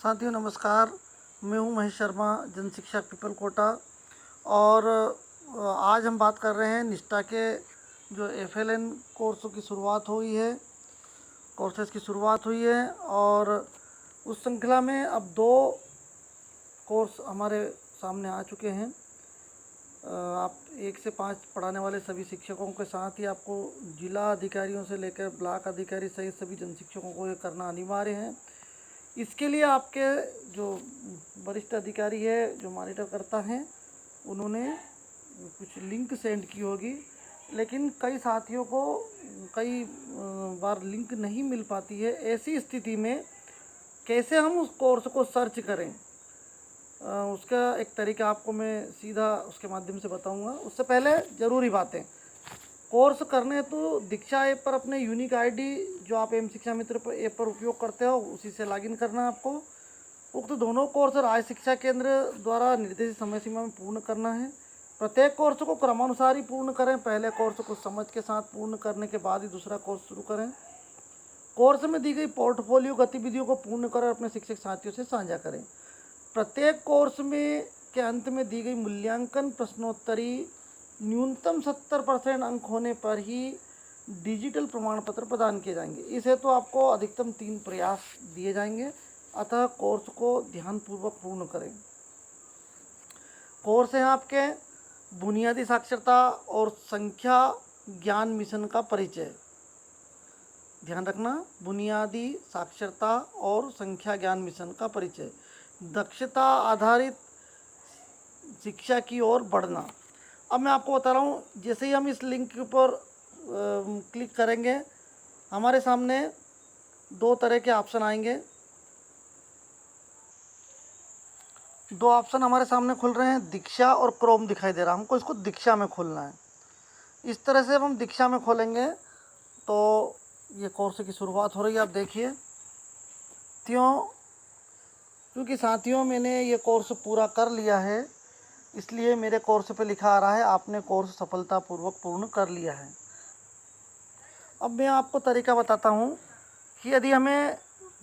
साथियों नमस्कार। मैं हूं महेश शर्मा, जन शिक्षक पीपल कोटा। और आज हम बात कर रहे हैं निष्ठा के जो एफएलएन कोर्सों की शुरुआत हुई है, कोर्सेज़ की शुरुआत हुई है। और उस श्रृंखला में अब 2 कोर्स हमारे सामने आ चुके हैं। आप 1 से 5 पढ़ाने वाले सभी शिक्षकों के साथ ही आपको जिला अधिकारियों से लेकर ब्लॉक अधिकारी सहित सभी जन शिक्षकों को ये करना अनिवार्य है। इसके लिए आपके जो वरिष्ठ अधिकारी है, जो मॉनिटर करता है, उन्होंने कुछ लिंक सेंड की होगी, लेकिन कई साथियों को कई बार लिंक नहीं मिल पाती है। ऐसी स्थिति में कैसे हम उस कोर्स को सर्च करें, उसका एक तरीका आपको मैं सीधा उसके माध्यम से बताऊंगा। उससे पहले ज़रूरी बातें, कोर्स करने तो दीक्षा ऐप पर अपने यूनिक आईडी जो आप एम शिक्षा मित्र पर ऐप पर उपयोग करते हो उसी से लॉगिन करना है आपको। उक्त दोनों कोर्स राज्य शिक्षा केंद्र द्वारा निर्धारित समय सीमा में पूर्ण करना है। प्रत्येक कोर्स को क्रमानुसार ही पूर्ण करें। पहले कोर्स को समझ के साथ पूर्ण करने के बाद ही दूसरा कोर्स शुरू करें। कोर्स में दी गई पोर्टफोलियो गतिविधियों को पूर्ण कर अपने शिक्षक साथियों से साझा करें। प्रत्येक कोर्स में के अंत में दी गई मूल्यांकन प्रश्नोत्तरी न्यूनतम 70% अंक होने पर ही डिजिटल प्रमाण पत्र प्रदान किए जाएंगे। इस हेतु आपको अधिकतम 3 प्रयास दिए जाएंगे, अतः कोर्स को ध्यानपूर्वक पूर्ण करें। कोर्स हैं आपके बुनियादी साक्षरता और संख्या ज्ञान मिशन का परिचय। ध्यान रखना, बुनियादी साक्षरता और संख्या ज्ञान मिशन का परिचय। दक्षता आधारित शिक्षा की ओर बढ़ना। अब मैं आपको बता रहा हूँ, जैसे ही हम इस लिंक पर क्लिक करेंगे हमारे सामने 2 तरह के ऑप्शन आएंगे। 2 ऑप्शन हमारे सामने खुल रहे हैं, दीक्षा और क्रोम दिखाई दे रहा है। हमको इसको दीक्षा में खोलना है। इस तरह से जब हम दीक्षा में खोलेंगे तो ये कोर्स की शुरुआत हो रही है। आप देखिए, क्योंकि साथियों मैंने ये कोर्स पूरा कर लिया है, इसलिए मेरे कोर्स पे लिखा आ रहा है आपने कोर्स सफलतापूर्वक पूर्ण कर लिया है। अब मैं आपको तरीका बताता हूँ कि यदि हमें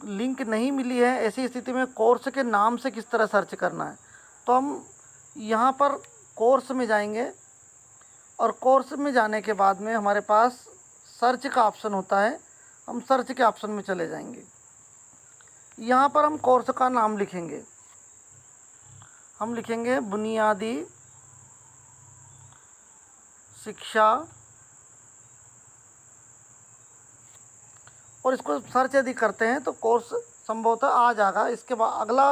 लिंक नहीं मिली है, ऐसी स्थिति में कोर्स के नाम से किस तरह सर्च करना है। तो हम यहाँ पर कोर्स में जाएंगे और कोर्स में जाने के बाद में हमारे पास सर्च का ऑप्शन होता है। हम सर्च के ऑप्शन में चले जाएंगे। यहाँ पर हम कोर्स का नाम लिखेंगे। हम लिखेंगे बुनियादी शिक्षा, और इसको सर्च यदि करते हैं तो कोर्स संभवतः आ जाएगा। इसके बाद अगला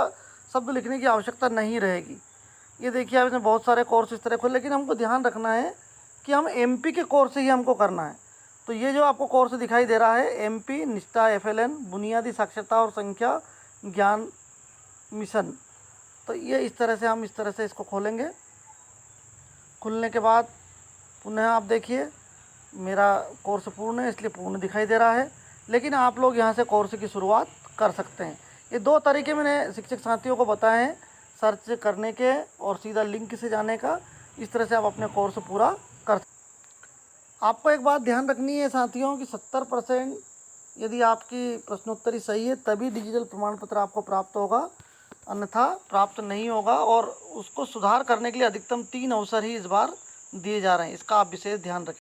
शब्द लिखने की आवश्यकता नहीं रहेगी। ये देखिए, आपने बहुत सारे कोर्स इस तरह खोले, लेकिन हमको ध्यान रखना है कि हम एमपी के कोर्स ही हमको करना है। तो ये जो आपको कोर्स दिखाई दे रहा है, एमपी निष्ठा एफएलएन बुनियादी साक्षरता और संख्या ज्ञान मिशन, तो ये इस तरह से इसको खोलेंगे। खुलने के बाद पुनः आप देखिए मेरा कोर्स पूर्ण है, इसलिए पूर्ण दिखाई दे रहा है, लेकिन आप लोग यहाँ से कोर्स की शुरुआत कर सकते हैं। ये 2 तरीके मैंने शिक्षक साथियों को बताए हैं, सर्च करने के और सीधा लिंक से जाने का। इस तरह से आप अपने कोर्स पूरा कर सकते हैं। आपको एक बात ध्यान रखनी है साथियों कि 70% यदि आपकी प्रश्नोत्तरी सही है तभी डिजिटल प्रमाण पत्र आपको प्राप्त होगा, अन्यथा प्राप्त नहीं होगा। और उसको सुधार करने के लिए अधिकतम 3 अवसर ही इस बार दिए जा रहे हैं, इसका आप विशेष ध्यान रखें।